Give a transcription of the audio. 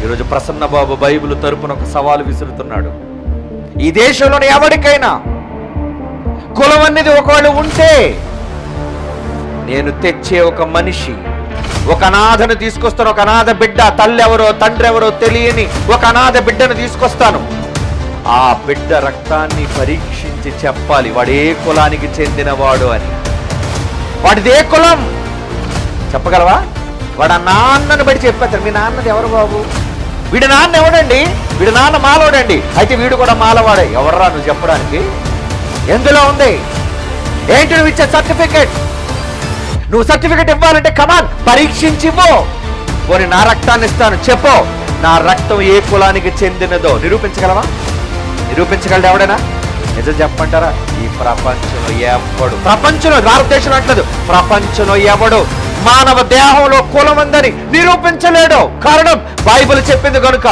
ఈరోజు ప్రసన్నబాబు బైబిల్ తరపున ఒక సవాలు విసురుతున్నాడు. ఈ దేశంలోని ఎవరికైనా కులం అనేది ఒకవేళ ఉంటే, నేను తెచ్చే ఒక మనిషి, ఒక అనాథను తీసుకొస్తాను. ఒక అనాథ బిడ్డ, తల్లి ఎవరో తండ్రి ఎవరో తెలియని ఒక అనాథ బిడ్డను తీసుకొస్తాను. ఆ బిడ్డ రక్తాన్ని పరీక్షించి చెప్పాలి వాడు ఏ కులానికి చెందినవాడు అని. వాడిదే కులం చెప్పగలవా? వాడు ఆ నాన్నను బట్టి చెప్పేస్తాడు. మీ నాన్నది ఎవరు బాబు? వీడి నాన్న ఎవడండి? వీడి నాన్న మాలోడండి. అయితే వీడు కూడా మాలవాడే. ఎవర్రా నువ్వు చెప్పడానికి? ఎందులో ఉంది? ఏంటి నువ్వు ఇచ్చే సర్టిఫికెట్? నువ్వు సర్టిఫికెట్ ఇవ్వాలంటే కమాన్ పరీక్షించిపో. పోనీ నా రక్తాన్ని ఇస్తాను, చెప్పు నా రక్తం ఏ కులానికి చెందినదో నిరూపించగలవా? నిరూపించగలడు ఎవడైనా? నిజం చెప్పంటారా? ఈ ప్రపంచంలో ఎవడు, ప్రపంచంలో భారతదేశంలో అంటలేదు, ప్రపంచంలో ఎవడు మానవ దేహంలో కులం ఉందని నిరూపించలేడు. కారణం బైబిల్ చెప్పింది కనుక.